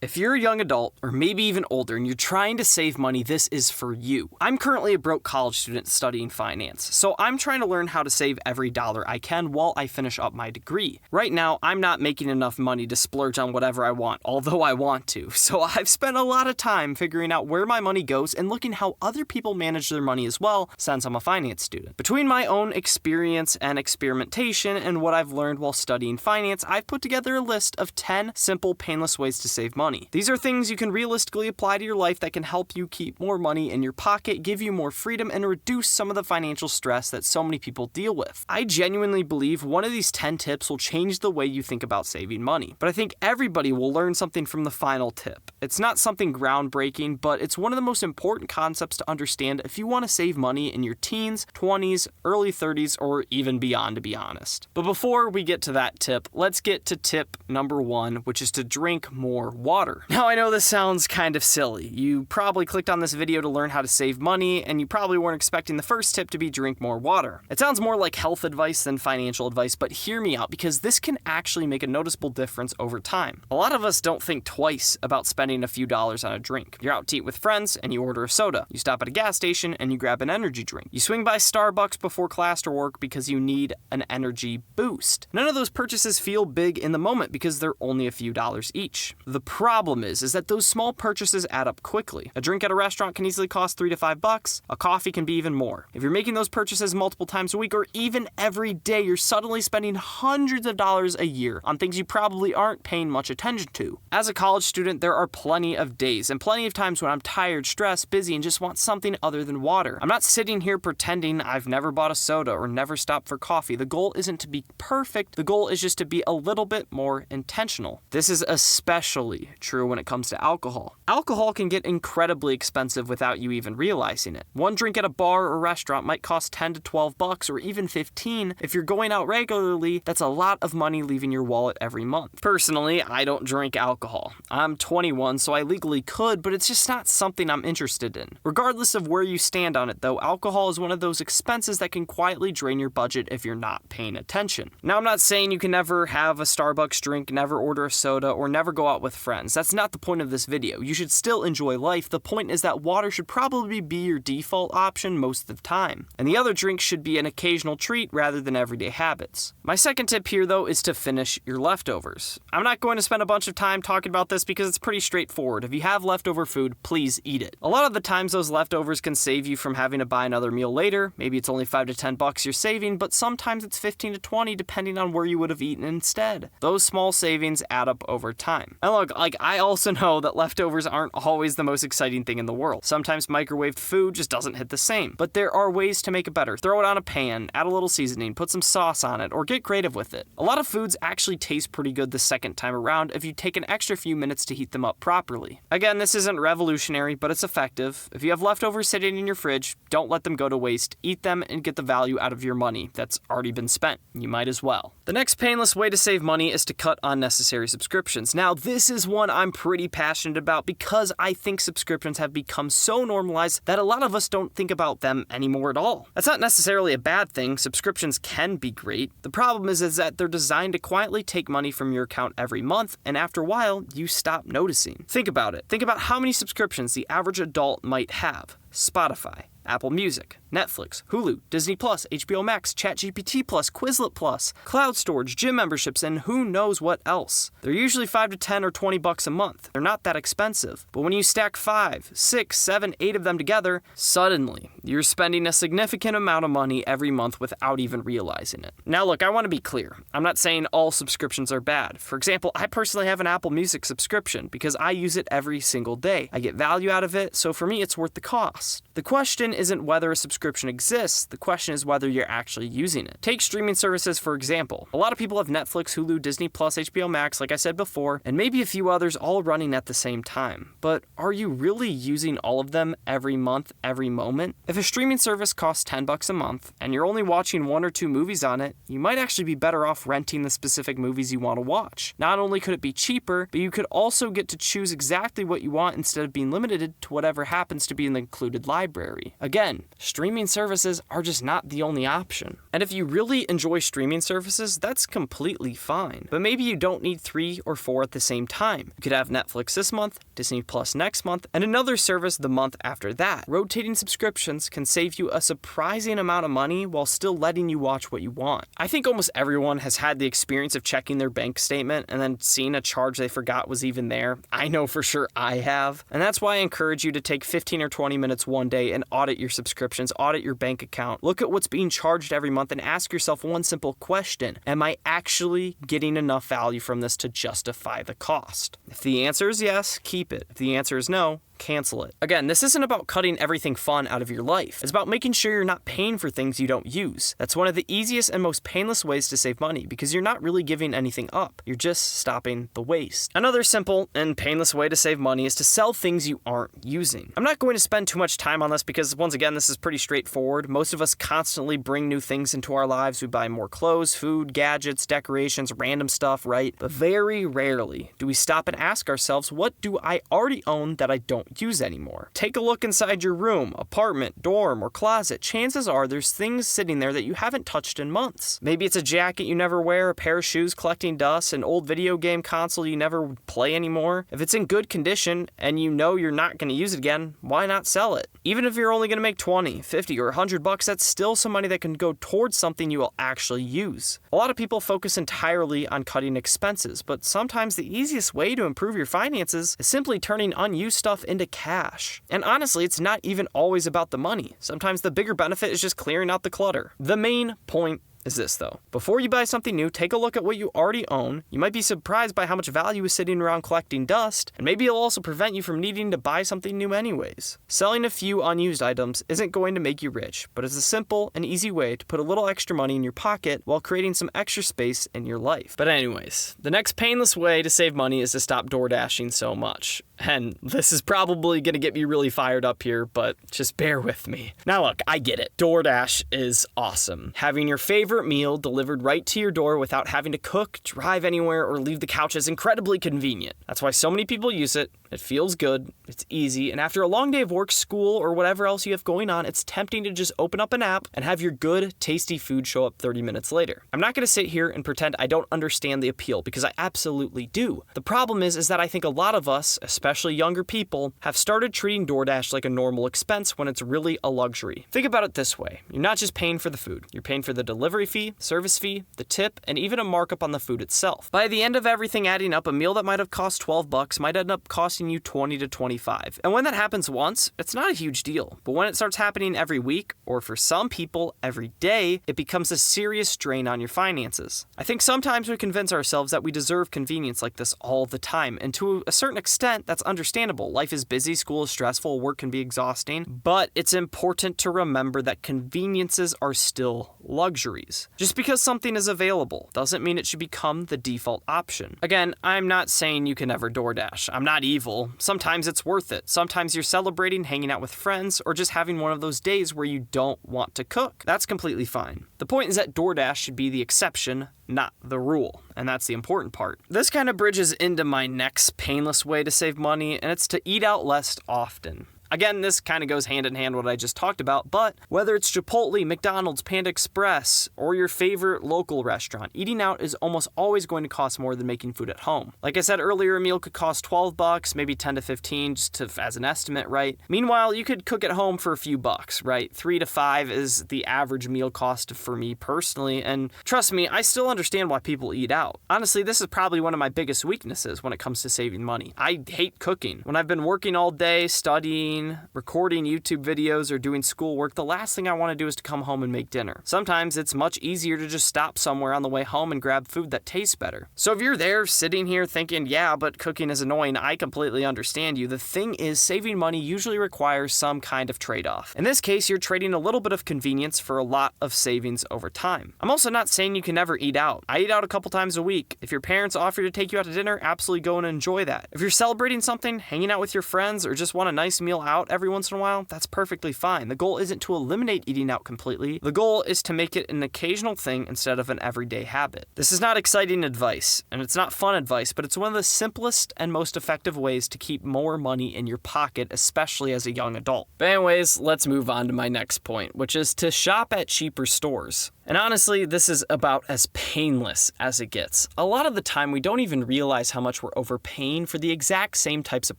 If you're a young adult, or maybe even older, and you're trying to save money, this is for you. I'm currently a broke college student studying finance, so I'm trying to learn how to save every dollar I can while I finish up my degree. Right now, I'm not making enough money to splurge on whatever I want, although I want to, so I've spent a lot of time figuring out where my money goes and looking how other people manage their money as well, since I'm a finance student. Between my own experience and experimentation and what I've learned while studying finance, I've put together a list of 10 simple, painless ways to save money. These are things you can realistically apply to your life that can help you keep more money in your pocket, give you more freedom, and reduce some of the financial stress that so many people deal with. I genuinely believe one of these 10 tips will change the way you think about saving money, but I think everybody will learn something from the final tip. It's not something groundbreaking, but it's one of the most important concepts to understand if you want to save money in your teens, 20s, early 30s, or even beyond, to be honest. But before we get to that tip, let's get to tip number 1, which is to drink more water. Now, I know this sounds kind of silly. You probably clicked on this video to learn how to save money, and you probably weren't expecting the first tip to be drink more water. It sounds more like health advice than financial advice, but hear me out, because this can actually make a noticeable difference over time. A lot of us don't think twice about spending a few dollars on a drink. You're out to eat with friends, and you order a soda. You stop at a gas station, and you grab an energy drink. You swing by Starbucks before class or work because you need an energy boost. None of those purchases feel big in the moment because they're only a few dollars each. The problem is that those small purchases add up quickly. A drink at a restaurant can easily cost $3 to $5. A coffee can be even more. If you're making those purchases multiple times a week or even every day, you're suddenly spending hundreds of dollars a year on things you probably aren't paying much attention to. As a college student, there are plenty of days and plenty of times when I'm tired, stressed, busy, and just want something other than water. I'm not sitting here pretending I've never bought a soda or never stopped for coffee. The goal isn't to be perfect. The goal is just to be a little bit more intentional. This is especially true when it comes to alcohol. Alcohol can get incredibly expensive without you even realizing it. One drink at a bar or restaurant might cost $10 to $12 or even $15. If you're going out regularly, that's a lot of money leaving your wallet every month. Personally, I don't drink alcohol. I'm 21, so I legally could, but it's just not something I'm interested in. Regardless of where you stand on it, though, alcohol is one of those expenses that can quietly drain your budget if you're not paying attention. Now, I'm not saying you can never have a Starbucks drink, never order a soda, or never go out with friends. That's not the point of this video. You should still enjoy life. The point is that water should probably be your default option most of the time, and the other drinks should be an occasional treat rather than everyday habits. My second tip here, though, is to finish your leftovers. I'm not going to spend a bunch of time talking about this because it's pretty straightforward. If you have leftover food, please eat it. A lot of the times those leftovers can save you from having to buy another meal later. Maybe it's only $5 to $10 you're saving, but sometimes it's $15 to $20 depending on where you would have eaten instead. Those small savings add up over time. And look, I also know that leftovers aren't always the most exciting thing in the world. Sometimes microwaved food just doesn't hit the same, but there are ways to make it better. Throw it on a pan, add a little seasoning, put some sauce on it, or get creative with it. A lot of foods actually taste pretty good the second time around if you take an extra few minutes to heat them up properly. Again, this isn't revolutionary, but it's effective. If you have leftovers sitting in your fridge, don't let them go to waste. Eat them and get the value out of your money that's already been spent. You might as well. The next painless way to save money is to cut unnecessary subscriptions. Now, this is one I'm pretty passionate about because I think subscriptions have become so normalized that a lot of us don't think about them anymore at all. That's not necessarily a bad thing. Subscriptions can be great. The problem is that they're designed to quietly take money from your account every month, and after a while, you stop noticing. Think about it. Think about how many subscriptions the average adult might have. Spotify, Apple Music, Netflix, Hulu, Disney+, HBO Max, ChatGPT+, Quizlet+, cloud storage, gym memberships, and who knows what else. They're usually $5 to $10 or $20 a month. They're not that expensive. But when you stack 5, 6, 7, 8 of them together, suddenly you're spending a significant amount of money every month without even realizing it. Now look, I want to be clear. I'm not saying all subscriptions are bad. For example, I personally have an Apple Music subscription because I use it every single day. I get value out of it, so for me it's worth the cost. The question isn't whether a subscription exists, the question is whether you're actually using it. Take streaming services for example. A lot of people have Netflix, Hulu, Disney+, HBO Max, like I said before, and maybe a few others all running at the same time. But are you really using all of them every month, every moment? If a streaming service costs $10 a month, and you're only watching 1 or 2 movies on it, you might actually be better off renting the specific movies you want to watch. Not only could it be cheaper, but you could also get to choose exactly what you want instead of being limited to whatever happens to be in the included library. Again, streaming services are just not the only option. And if you really enjoy streaming services, that's completely fine. But maybe you don't need 3 or 4 at the same time. You could have Netflix this month, Disney Plus next month, and another service the month after that. Rotating subscriptions can save you a surprising amount of money while still letting you watch what you want. I think almost everyone has had the experience of checking their bank statement and then seeing a charge they forgot was even there. I know for sure I have. And that's why I encourage you to take 15 or 20 minutes one day and audit your subscriptions, audit your bank account, look at what's being charged every month and ask yourself one simple question. Am I actually getting enough value from this to justify the cost? If the answer is yes, keep it. If the answer is no, cancel it. Again, this isn't about cutting everything fun out of your life. It's about making sure you're not paying for things you don't use. That's one of the easiest and most painless ways to save money because you're not really giving anything up. You're just stopping the waste. Another simple and painless way to save money is to sell things you aren't using. I'm not going to spend too much time on this because, once again, this is pretty straightforward. Most of us constantly bring new things into our lives. We buy more clothes, food, gadgets, decorations, random stuff, right? But very rarely do we stop and ask ourselves, what do I already own that I don't use anymore? Take a look inside your room, apartment, dorm, or closet. Chances are there's things sitting there that you haven't touched in months. Maybe it's a jacket you never wear, a pair of shoes collecting dust, an old video game console you never play anymore. If it's in good condition and you know you're not going to use it again, why not sell it? Even if you're only going to make 20, 50, or $100, that's still some money that can go towards something you will actually use. A lot of people focus entirely on cutting expenses, but sometimes the easiest way to improve your finances is simply turning unused stuff into cash. And honestly, it's not even always about the money. Sometimes the bigger benefit is just clearing out the clutter. The main point is this though. Before you buy something new, take a look at what you already own. You might be surprised by how much value is sitting around collecting dust, and maybe it'll also prevent you from needing to buy something new anyways. Selling a few unused items isn't going to make you rich, but it's a simple and easy way to put a little extra money in your pocket while creating some extra space in your life. But anyways, the next painless way to save money is to stop Doordashing so much. And this is probably going to get me really fired up here, but just bear with me. Now look, I get it. DoorDash is awesome. Having your favorite meal delivered right to your door without having to cook, drive anywhere, or leave the couch is incredibly convenient. That's why so many people use it. It feels good, it's easy, and after a long day of work, school, or whatever else you have going on, it's tempting to just open up an app and have your good, tasty food show up 30 minutes later. I'm not going to sit here and pretend I don't understand the appeal, because I absolutely do. The problem is that I think a lot of us, especially younger people, have started treating DoorDash like a normal expense when it's really a luxury. Think about it this way. You're not just paying for the food. You're paying for the delivery fee, service fee, the tip, and even a markup on the food itself. By the end of everything adding up, a meal that might have cost $12 might end up costing you $20 to $25. And when that happens once, it's not a huge deal. But when it starts happening every week, or for some people, every day, it becomes a serious strain on your finances. I think sometimes we convince ourselves that we deserve convenience like this all the time. And to a certain extent, that's understandable. Life is busy, school is stressful, work can be exhausting. But it's important to remember that conveniences are still luxuries. Just because something is available doesn't mean it should become the default option. Again, I'm not saying you can never DoorDash. I'm not evil. Sometimes it's worth it. Sometimes you're celebrating, hanging out with friends, or just having one of those days where you don't want to cook. That's completely fine. The point is that DoorDash should be the exception, not the rule. And that's the important part. This kind of bridges into my next painless way to save money, and it's to eat out less often. Again, this kind of goes hand in hand with what I just talked about, but whether it's Chipotle, McDonald's, Panda Express, or your favorite local restaurant, eating out is almost always going to cost more than making food at home. Like I said earlier, a meal could cost $12, maybe 10 to 15, as an estimate, right? Meanwhile, you could cook at home for a few bucks, right? 3 to 5 is the average meal cost for me personally, and trust me, I still understand why people eat out. Honestly, this is probably one of my biggest weaknesses when it comes to saving money. I hate cooking. When I've been working all day, studying, recording YouTube videos, or doing schoolwork, the last thing I want to do is to come home and make dinner. Sometimes it's much easier to just stop somewhere on the way home and grab food that tastes better. So if you're there sitting here thinking, yeah, but cooking is annoying, I completely understand you. The thing is, saving money usually requires some kind of trade-off. In this case, you're trading a little bit of convenience for a lot of savings over time. I'm also not saying you can never eat out. I eat out a couple times a week. If your parents offer to take you out to dinner, absolutely go and enjoy that. If you're celebrating something, hanging out with your friends, or just want a nice meal out every once in a while, that's perfectly fine. The goal isn't to eliminate eating out completely. The goal is to make it an occasional thing instead of an everyday habit. This is not exciting advice, and it's not fun advice, but it's one of the simplest and most effective ways to keep more money in your pocket, especially as a young adult. But anyways, let's move on to my next point, which is to shop at cheaper stores. And honestly, this is about as painless as it gets. A lot of the time, we don't even realize how much we're overpaying for the exact same types of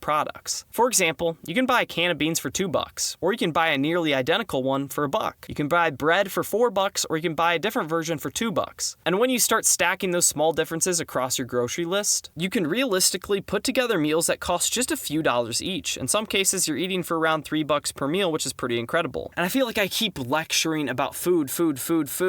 products. For example, you can buy a can of beans for $2, or you can buy a nearly identical one for $1. You can buy bread for $4, or you can buy a different version for $2. And when you start stacking those small differences across your grocery list, you can realistically put together meals that cost just a few dollars each. In some cases, you're eating for around $3 per meal, which is pretty incredible. And I feel like I keep lecturing about food,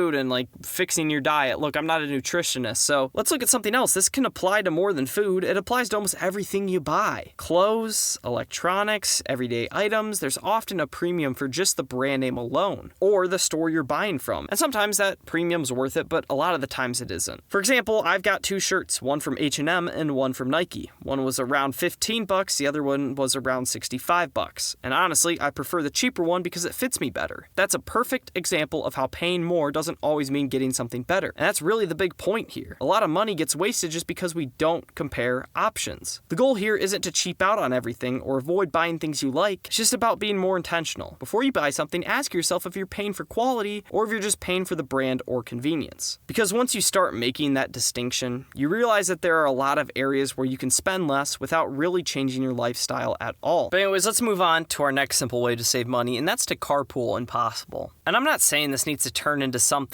and like fixing your diet. Look, I'm not a nutritionist, so let's look at something else. This can apply to more than food. It applies to almost everything you buy. Clothes, electronics, everyday items. There's often a premium for just the brand name alone, or the store you're buying from. And sometimes that premium's worth it, but a lot of the times it isn't. For example, I've got 2 shirts, one from H&M and one from Nike. One was around $15, the other one was around $65. And honestly, I prefer the cheaper one because it fits me better. That's a perfect example of how paying more doesn't always mean getting something better. And that's really the big point here. A lot of money gets wasted just because we don't compare options. The goal here isn't to cheap out on everything or avoid buying things you like. It's just about being more intentional. Before you buy something, ask yourself if you're paying for quality or if you're just paying for the brand or convenience. Because once you start making that distinction, you realize that there are a lot of areas where you can spend less without really changing your lifestyle at all. But anyways, let's move on to our next simple way to save money, and that's to carpool when possible. And I'm not saying this needs to turn into something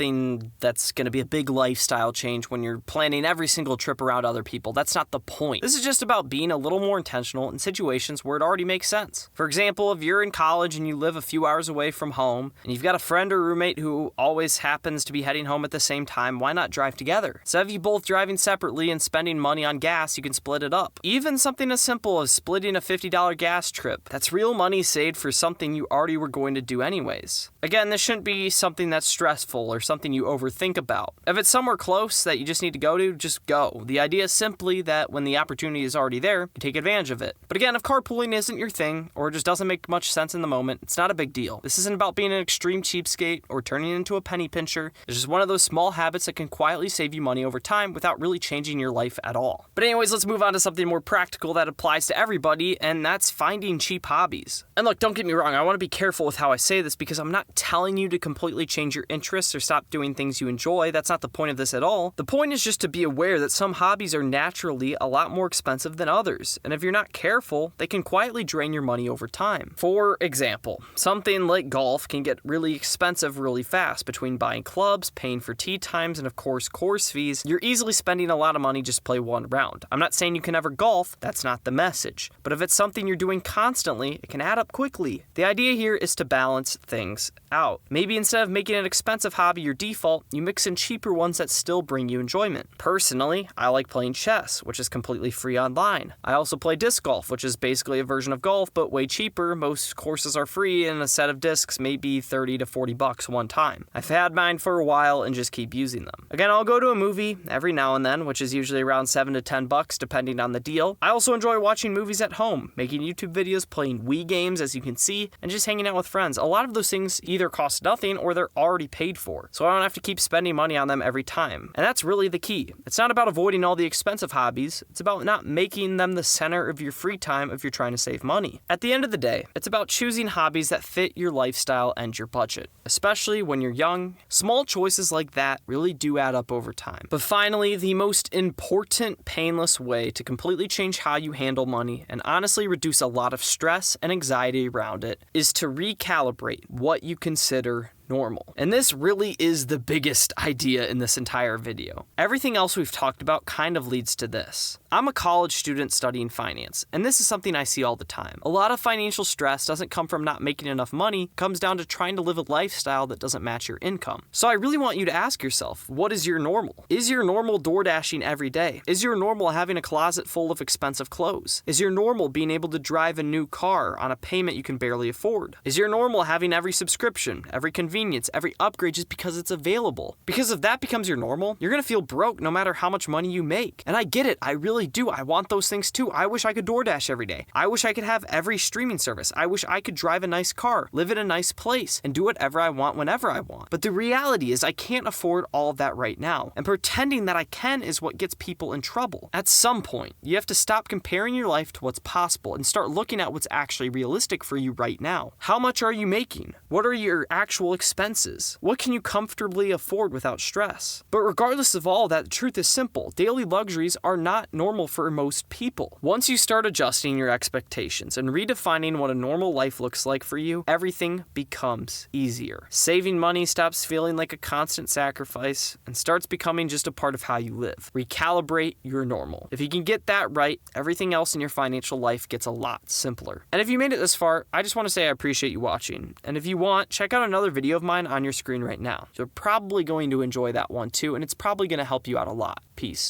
that's going to be a big lifestyle change when you're planning every single trip around other people. That's not the point. This is just about being a little more intentional in situations where it already makes sense. For example, if you're in college and you live a few hours away from home, and you've got a friend or roommate who always happens to be heading home at the same time, why not drive together? Instead of you both driving separately and spending money on gas, you can split it up. Even something as simple as splitting a $50 gas trip. That's real money saved for something you already were going to do anyways. Again, this shouldn't be something that's stressful or something you overthink about. If it's somewhere close that you just need to go to, just go. The idea is simply that when the opportunity is already there, you take advantage of it. But again, if carpooling isn't your thing, or just doesn't make much sense in the moment, it's not a big deal. This isn't about being an extreme cheapskate or turning into a penny pincher. It's just one of those small habits that can quietly save you money over time without really changing your life at all. But anyways, let's move on to something more practical that applies to everybody, and that's finding cheap hobbies. And look, don't get me wrong, I want to be careful with how I say this because I'm not telling you to completely change your interests or stop doing things you enjoy. That's not the point of this at all. The point is just to be aware that some hobbies are naturally a lot more expensive than others, and if you're not careful, they can quietly drain your money over time. For example, something like golf can get really expensive really fast. Between buying clubs, paying for tee times, and of course course fees, you're easily spending a lot of money just to play one round. I'm not saying you can never golf, that's not the message, but if it's something you're doing constantly, it can add up quickly. The idea here is to balance things out. Maybe instead of making an expensive hobby your default, you mix in cheaper ones that still bring you enjoyment. Personally, I like playing chess, which is completely free online. I also play disc golf, which is basically a version of golf, but way cheaper. Most courses are free, and a set of discs may be $30 to $40 one time. I've had mine for a while and just keep using them. Again, I'll go to a movie every now and then, which is usually around $7 to $10 depending on the deal. I also enjoy watching movies at home, making YouTube videos, playing Wii games as you can see, and just hanging out with friends. A lot of those things either cost nothing or they're already paid for, so I don't have to keep spending money on them every time. And that's really the key. It's not about avoiding all the expensive hobbies, it's about not making them the center of your free time if you're trying to save money. At the end of the day, it's about choosing hobbies that fit your lifestyle and your budget. Especially when you're young, small choices like that really do add up over time. But finally, the most important painless way to completely change how you handle money and honestly reduce a lot of stress and anxiety around it is to recalibrate what you consider normal. And this really is the biggest idea in this entire video. Everything else we've talked about kind of leads to this. I'm a college student studying finance, and this is something I see all the time. A lot of financial stress doesn't come from not making enough money, it comes down to trying to live a lifestyle that doesn't match your income. So I really want you to ask yourself, what is your normal? Is your normal Doordashing every day? Is your normal having a closet full of expensive clothes? Is your normal being able to drive a new car on a payment you can barely afford? Is your normal having every subscription, every convenience convenience, every upgrade just because it's available. Because if that becomes your normal, you're gonna feel broke no matter how much money you make. And I get it, I really do. I want those things too. I wish I could DoorDash every day. I wish I could have every streaming service. I wish I could drive a nice car, live in a nice place, and do whatever I want whenever I want. But the reality is I can't afford all of that right now. And pretending that I can is what gets people in trouble. At some point, you have to stop comparing your life to what's possible and start looking at what's actually realistic for you right now. How much are you making? What are your actual expenses? What can you comfortably afford without stress? But regardless of all that, the truth is simple. Daily luxuries are not normal for most people. Once you start adjusting your expectations and redefining what a normal life looks like for you, everything becomes easier. Saving money stops feeling like a constant sacrifice and starts becoming just a part of how you live. Recalibrate your normal. If you can get that right, everything else in your financial life gets a lot simpler. And if you made it this far, I just want to say I appreciate you watching. And if you want, check out another video of mine on your screen right now. You're probably going to enjoy that one too, and it's probably going to help you out a lot. Peace.